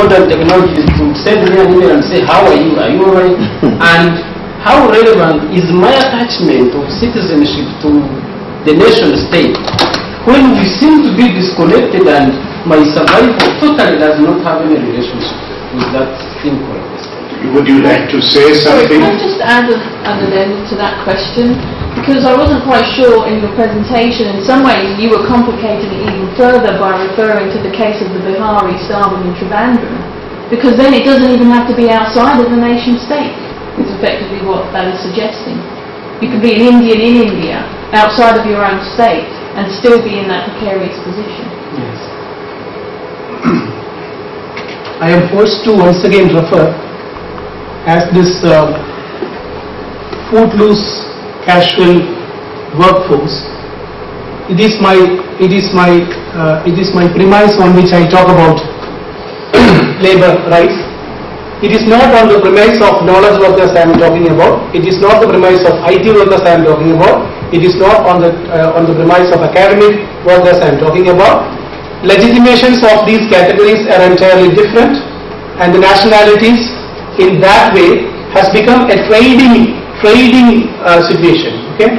modern technologies to send me an email and say, how are you all right? And how relevant is my attachment of citizenship to the nation state when we seem to be disconnected and my survival totally does not have any relationship with that inquiry? Would you like to say something? Sorry, can I just add an end to that question? Because I wasn't quite sure in your presentation, in some ways you were complicating it even further by referring to the case of the Bihari starving in Trivandrum, because then it doesn't even have to be outside of the nation state, is effectively what that is suggesting. You could be an Indian in India, outside of your own state, and still be in that precarious position. Yes. I am forced to once again refer as this footloose casual workforce. It is my premise on which I talk about labor rights. It is not on the premise of knowledge workers I am talking about. It is not the premise of IT workers I am talking about. It is not on the premise of academic workers I am talking about. Legitimations of these categories are entirely different, and the nationalities in that way has become a trading situation. Okay,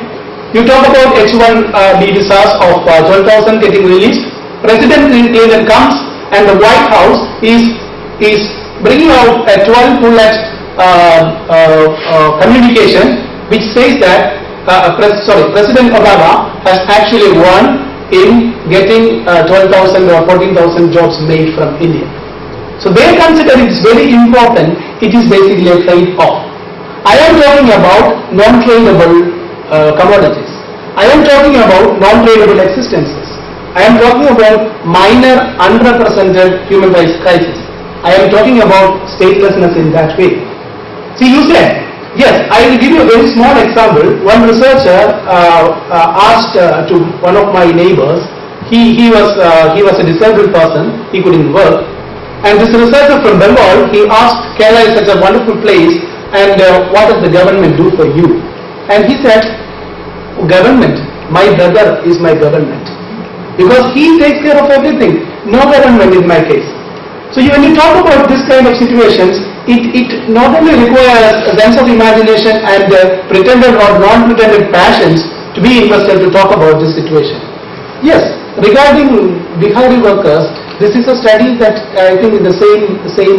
you talk about H1B visas of 12,000 getting released. President Clinton comes and the White House is bringing out a 12-bullet communication which says that President Obama has actually won in getting 12,000 or 14,000 jobs made from India. So they consider it is very important. It is basically a trade-off. I am talking about non-tradable commodities. I am talking about non-tradable existences. I am talking about minor underrepresented human rights crisis. I am talking about statelessness in that way. See, you said, yes, I will give you a very small example. One researcher asked to one of my neighbors, he was a disabled person, he couldn't work, and this researcher from Bengal, he asked, Kerala is such a wonderful place, and what does the government do for you? And he said, government, my brother is my government, because he takes care of everything. No government in my case. So when you talk about this kind of situations, it not only requires a sense of imagination and pretended or non-pretended passions to be invested to talk about this situation. Yes, regarding Bihari workers, this is a study that I think in the same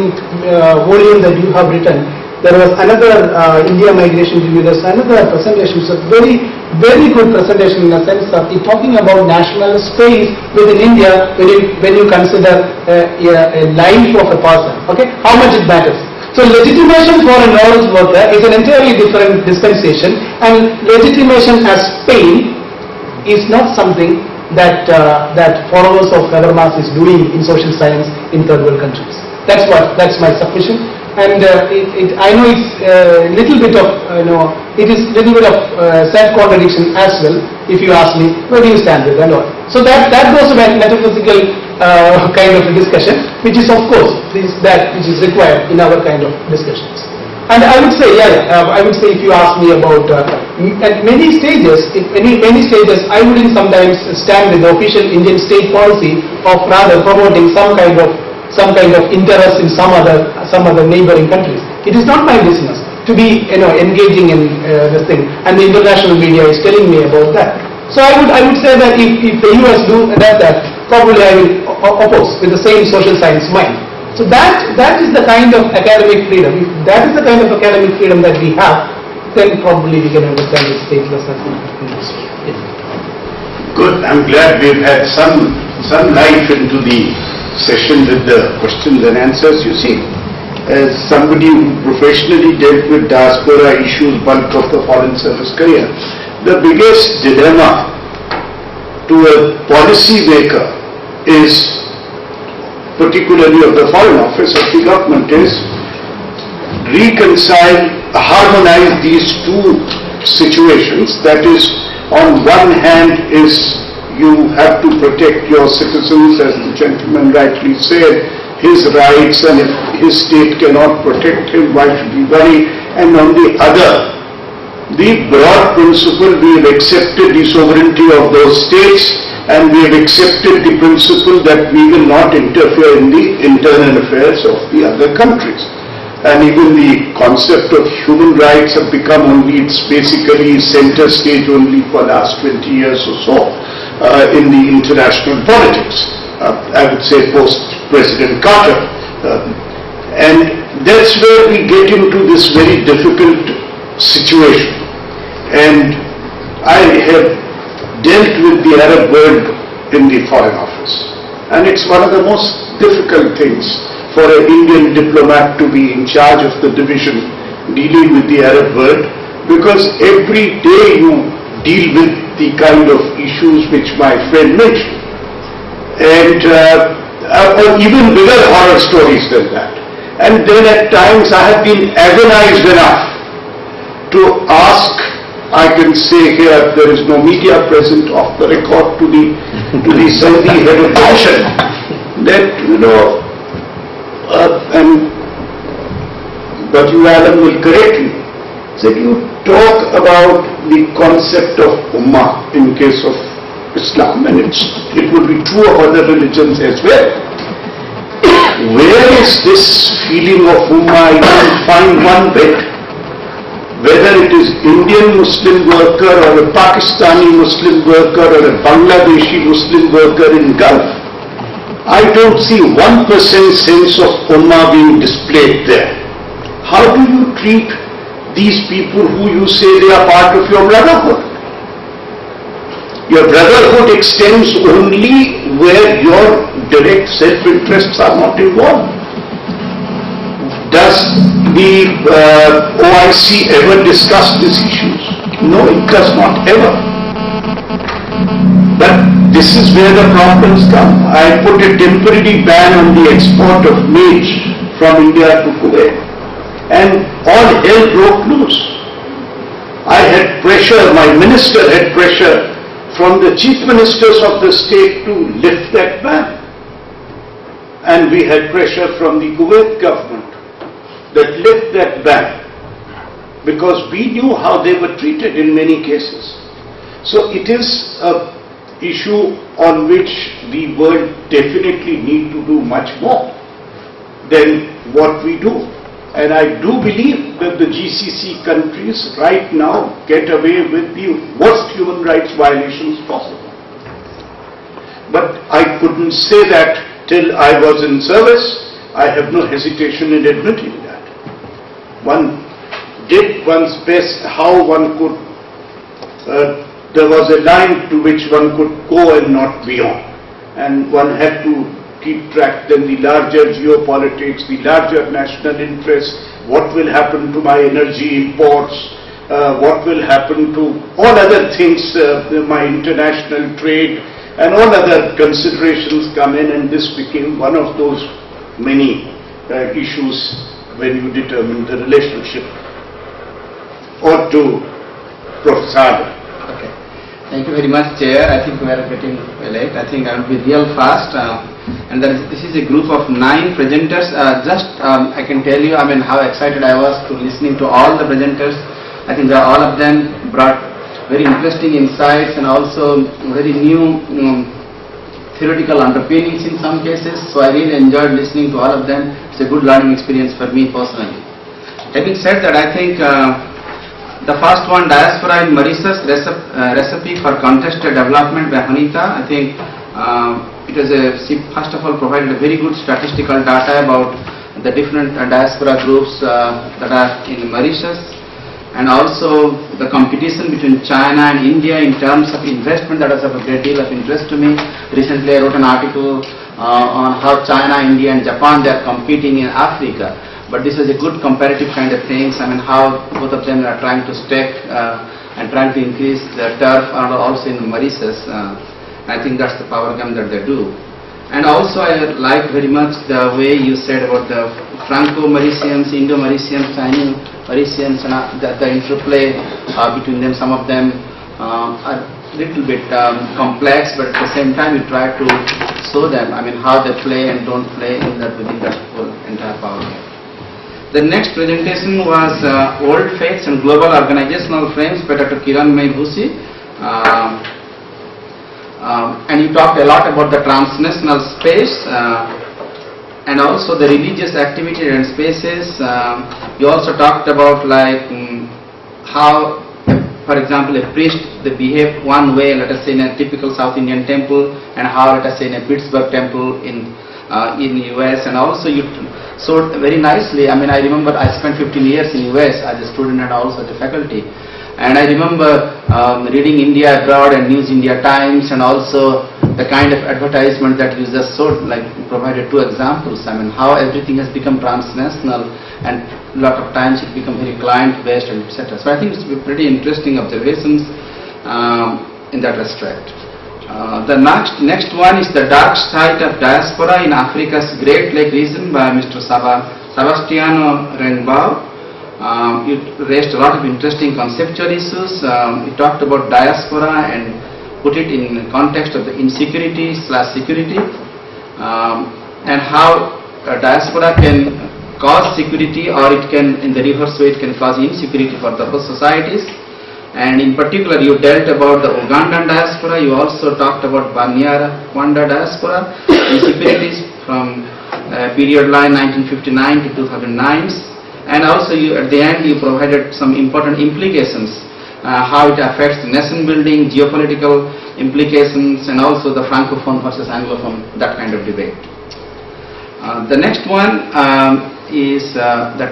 volume that you have written, there was another India migration review, there's another presentation, so very, very good presentation in a sense of it talking about national space within India when you consider a life of a person, okay, how much it matters. So legitimation for a knowledge worker is an entirely different dispensation, and legitimation as pain is not something that followers of Habermas is doing in social science in third world countries. That's my submission. And I know it's a little bit of it is little bit of self-contradiction as well. If you ask me, where do you stand with and all? So that goes to a metaphysical kind of a discussion, which is of course which is required in our kind of discussions. And I would say, I would say if you ask me about at many stages, I wouldn't sometimes stand with the official Indian state policy of rather promoting some kind of interest in some other neighboring countries. It is not my business to be engaging in this thing, and the international media is telling me about that. So I would say that if the US does that, probably I will oppose with the same social science mind. So that is the kind of academic freedom. If that is the kind of academic freedom that we have, then probably we can understand the statelessness in this way. Yes. Good. I'm glad we've had some life into the session with the questions and answers. You see, as somebody who professionally dealt with diaspora issues bulk of the foreign service career, the biggest dilemma to a policy maker is, particularly of the foreign office of the government, is harmonize these two situations. That is, on one hand is you have to protect your citizens, as the gentleman rightly said, his rights, and if his state cannot protect him, why should he worry? And on the other, the broad principle, we have accepted the sovereignty of those states, and we have accepted the principle that we will not interfere in the internal affairs of the other countries. And even the concept of human rights have become only, it's basically center stage only for the last 20 years or so in the international politics. I would say post-President Carter. And that's where we get into this very difficult situation. And I have dealt with the Arab world in the Foreign Office. And it's one of the most difficult things for an Indian diplomat to be in charge of the division dealing with the Arab world, because every day you deal with the kind of issues which my friend mentioned. And or even bigger horror stories than that. And then at times I have been agonized enough to ask, I can say here, there is no media present, off the record, to the Saudi head of mission, that, you know, but you, Alan, will correct me, that you talk about the concept of Ummah in case of Islam, and it would be true of other religions as well. Where is this feeling of Ummah? I don't find one bit. Whether it is Indian Muslim worker or a Pakistani Muslim worker or a Bangladeshi Muslim worker in Gulf, I don't see 1% sense of Ummah being displayed there. How do you treat these people who you say they are part of your brotherhood? Your brotherhood extends only where your direct self-interests are not involved. Does the OIC ever discuss these issues? No, it does not ever. But this is where the problems come. I put a temporary ban on the export of maize from India to Kuwait, and all hell broke loose. I had pressure, my minister had pressure from the chief ministers of the state to lift that ban. And we had pressure from the Kuwait government that lift that ban, because we knew how they were treated in many cases. So it is an issue on which the world definitely need to do much more than what we do. And I do believe that the GCC countries right now get away with the worst human rights violations possible. But I couldn't say that till I was in service. I have no hesitation in admitting that. One did one's best how one could, there was a line to which one could go and not beyond. And one had to keep track, then the larger geopolitics, the larger national interests, what will happen to my energy imports, what will happen to all other things, my international trade, and all other considerations come in, and this became one of those many issues when you determine the relationship. Or to Professor Adam. Okay. Thank you very much, Chair. I think we are getting late. I think I will be real fast. And this is a group of 9 presenters. I can tell you, how excited I was to listening to all the presenters. I think all of them brought very interesting insights and also very new theoretical underpinnings in some cases. So I really enjoyed listening to all of them. It's a good learning experience for me personally. Having said that, I think the first one, Diaspora in Mauritius, recipe for contested development by Hanita. I think it was first of all provided a very good statistical data about the different diaspora groups that are in Mauritius, and also the competition between China and India in terms of investment. That was of a great deal of interest to me. Recently I wrote an article on how China, India and Japan, they are competing in Africa. But this is a good comparative kind of things. How both of them are trying to stake and trying to increase their turf, and also in Mauritius. I think that's the power game that they do. And also I like very much the way you said about the Franco-Mauritians, Indo-Mauritians, Chinese-Mauritians, and the interplay between them. Some of them are a little bit complex, but at the same time you try to show them, how they play and don't play in that within that whole entire power game. The next presentation was Old Faiths and Global Organizational Frames by Dr. Kiran Bhusi. And you talked a lot about the transnational space and also the religious activity and spaces. You also talked about like how, for example, a priest, they behave one way, let us say in a typical South Indian temple, and how, let us say, in a Pittsburgh temple in US. And also you showed very nicely. I mean, I remember I spent 15 years in US as a student and also as a faculty. And I remember reading India Abroad and News India Times, and also the kind of advertisement that you just showed, like provided 2 examples. I mean, how everything has become transnational, and a lot of times it become very client-based and etc. So I think it's pretty interesting observations in that respect. The next one is the dark side of diaspora in Africa's Great Lake region by Mr. Sebastiano Rengbao. You raised a lot of interesting conceptual issues. You talked about diaspora and put it in context of the insecurity/security, and how diaspora can cause security, or it can, in the reverse way, it can cause insecurity for the host societies. And in particular, you dealt about the Ugandan diaspora. You also talked about Banyarwanda diaspora, insecurities from period line 1959 to 2009. And also at the end you provided some important implications, how it affects nation building, geopolitical implications, and also the Francophone versus Anglophone, that kind of debate. The next one is the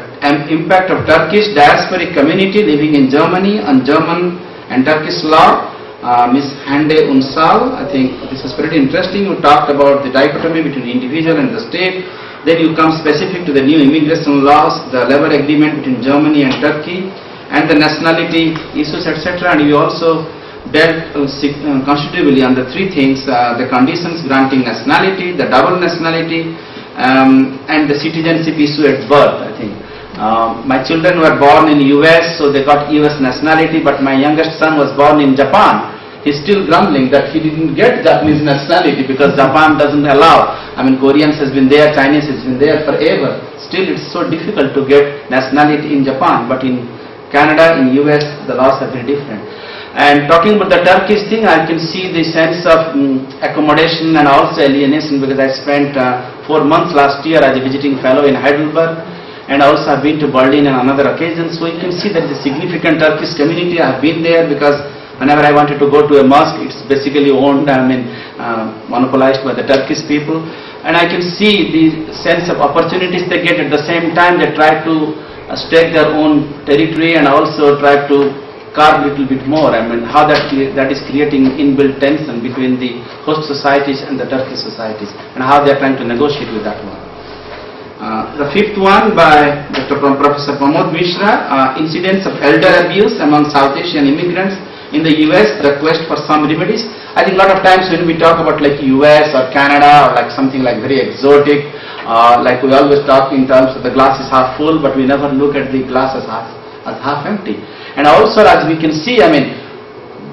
impact of Turkish diasporic community living in Germany on German and Turkish law. Ms. Hande Unsal, I think this is pretty interesting. You talked about the dichotomy between individual and the state. Then you come specific to the new immigration laws, the labor agreement between Germany and Turkey, and the nationality issues, etc. And you also dealt constitutively on the 3 things, the conditions granting nationality, the double nationality, and the citizenship issue at birth, I think. My children were born in US, so they got US nationality, but my youngest son was born in Japan. He's still grumbling that he didn't get Japanese nationality because Japan doesn't allow. I mean, Koreans has been there, Chinese has been there forever. Still, it's so difficult to get nationality in Japan, but in Canada, in US, the laws are very different. And talking about the Turkish thing, I can see the sense of accommodation and also alienation, because I spent 4 months last year as a visiting fellow in Heidelberg, and also I've been to Berlin on another occasion. So you can see that the significant Turkish community. I've been there because whenever I wanted to go to a mosque, it's basically owned, monopolized by the Turkish people. And I can see the sense of opportunities they get. At the same time, they try to stake their own territory and also try to carve a little bit more. I mean, how that is creating inbuilt tension between the host societies and the Turkish societies, and how they are trying to negotiate with that one. The 5th one by Professor Pramod Mishra, incidents of elder abuse among South Asian immigrants in the US, the request for some remedies. I think a lot of times when we talk about like US or Canada or like something like very exotic, like we always talk in terms of the glass is half full, but we never look at the glass as half empty. And also, as we can see, I mean,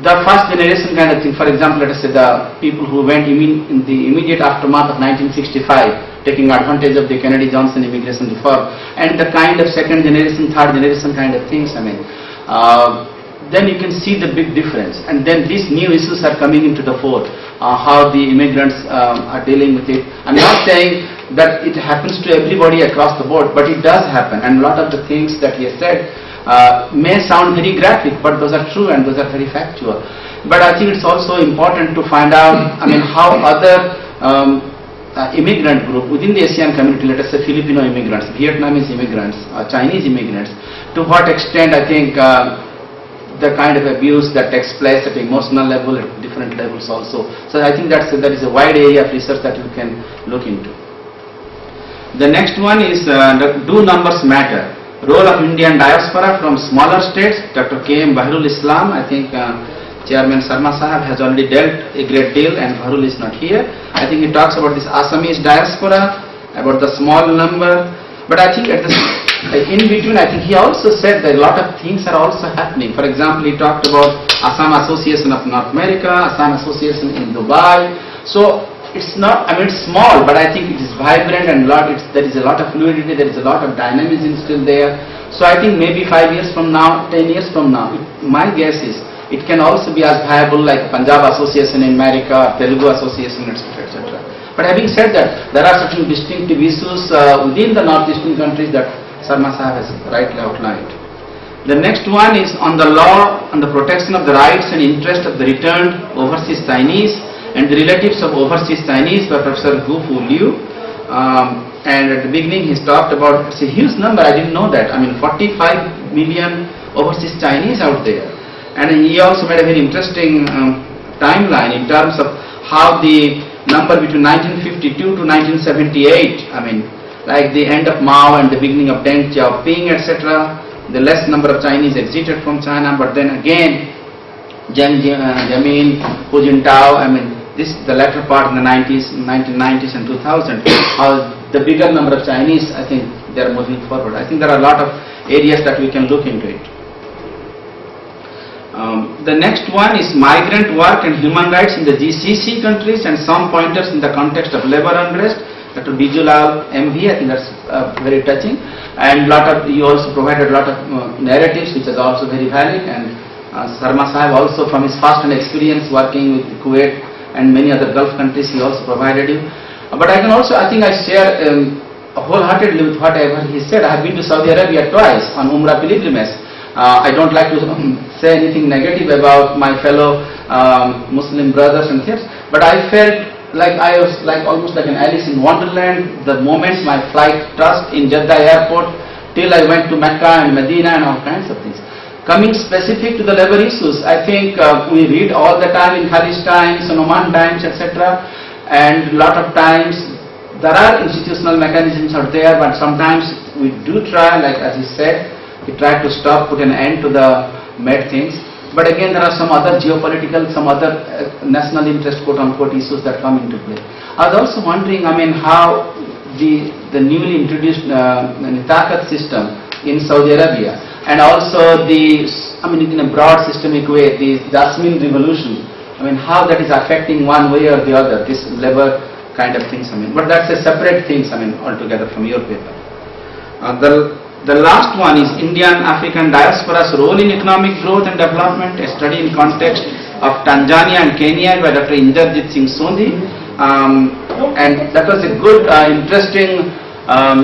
the first generation kind of thing, for example, let us say the people who went in the immediate aftermath of 1965, taking advantage of the Kennedy-Johnson immigration reform, and the kind of second generation, third generation kind of things, I mean, then you can see the big difference. And then these new issues are coming into the fore, how the immigrants are dealing with it. I'm not saying that it happens to everybody across the board, but it does happen. And a lot of the things that he has said may sound very graphic, but those are true and those are very factual. But I think it's also important to find out, I mean, how other immigrant group within the ASEAN community, let us say Filipino immigrants, Vietnamese immigrants, Chinese immigrants, to what extent I think the kind of abuse that takes place at emotional level, at different levels also. So I think that is a wide area of research that you can look into. The next one is do numbers matter? Role of Indian diaspora from smaller states. Dr. K.M. Bahrul Islam, I think Chairman Sharma Sahab has already dealt a great deal, and Bahrul is not here. I think he talks about this Assamese diaspora, about the small number. But I think at in between, I think he also said that a lot of things are also happening. For example, he talked about Assam Association of North America, Assam Association in Dubai. So it's not, I mean, it's small, but I think it is vibrant and there is a lot of fluidity, there is a lot of dynamism still there. So I think maybe 5 years from now, 10 years from now, my guess is it can also be as viable like Punjab Association in America, Telugu Association, etc., etc. But having said that, there are certain distinctive issues within the northeastern countries that Sharma Sahib has rightly outlined. The next one is on the law on the protection of the rights and interests of the returned overseas Chinese and the relatives of overseas Chinese by Professor Gu Fu Liu. And at the beginning he talked about, it's a huge number, I didn't know that. I mean 45 million overseas Chinese out there. And he also made a very interesting timeline in terms of how the number between 1952 to 1978, I mean like the end of Mao and the beginning of Deng Xiaoping, etc., the less number of Chinese exited from China, but then again Jiang Zemin, Hu Jintao, I mean the latter part in the 1990s and 2000, how the bigger number of Chinese, I think they are moving forward. I think there are a lot of areas that we can look into it. The next one is migrant work and human rights in the GCC countries and some pointers in the context of labor unrest. Dr. Bijulal MV, I think that's very touching. And you also provided a lot of narratives, which is also very valid. And Sharma Sahib also, from his first-hand experience working with Kuwait and many other Gulf countries, he also provided you. But I can also, I think I share wholeheartedly with whatever he said. I have been to Saudi Arabia twice on Umrah pilgrimage. I don't like to say anything negative about my fellow Muslim brothers and sisters, but I felt like I was like almost like an Alice in Wonderland the moment my flight touched in Jeddah airport till I went to Mecca and Medina and all kinds of things. Coming specific to the labor issues, I think we read all the time in Khalish Times and Oman Times, etc., and a lot of times there are institutional mechanisms out there, but sometimes we do try, like as he said, we try to stop, put an end to the bad things. But again, there are some other geopolitical, some other national interest, quote-unquote, issues that come into play. I was also wondering, I mean, how the newly introduced Takat system in Saudi Arabia, and also in a broad systemic way, the Jasmine revolution, I mean, how that is affecting one way or the other, this labor kind of things, I mean. But that's a separate thing, I mean, altogether from your paper. The last one is Indian African Diaspora's role in economic growth and development, a study in context of Tanzania and Kenya by Dr. Inderjit Singh Sondhi. And that was a good, interesting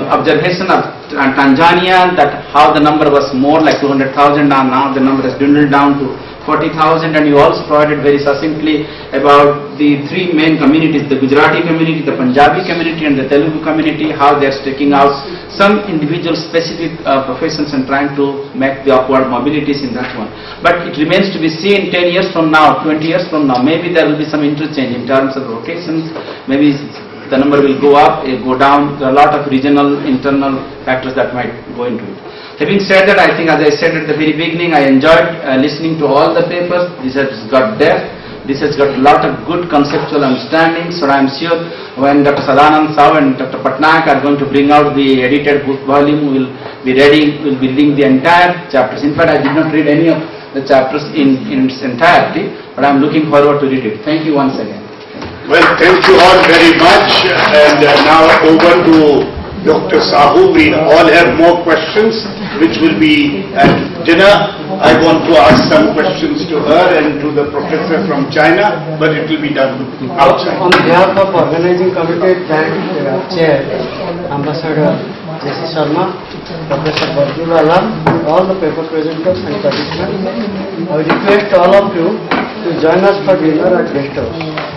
observation of Tanzania, that how the number was more like 200,000 and now the number has dwindled down to 40,000, and you also provided very succinctly about the three main communities, the Gujarati community, the Punjabi community and the Telugu community, how they are taking out some individual specific professions and trying to make the upward mobilities in that one. But it remains to be seen 10 years from now, 20 years from now, maybe there will be some interchange in terms of locations, maybe the number will go up, go down. There are a lot of regional, internal factors that might go into it. Having said that, I think as I said at the very beginning, I enjoyed listening to all the papers. This has got depth. This has got a lot of good conceptual understanding. So I am sure when Dr. Sadanand Sao and Dr. Patnaik are going to bring out the edited book volume, we will be reading the entire chapters. In fact, I did not read any of the chapters in its entirety, but I am looking forward to read it. Thank you once again. Well, thank you all very much. And now over to Dr. Sahu. We all have more questions, which will be at dinner. I want to ask some questions to her and to the professor from China, but it will be done outside. On behalf of organizing committee, thank Chair, Ambassador J.C. Sharma, Professor Badrul Alam, all the paper presenters and participants. I would request all of you to join us for dinner at guest house.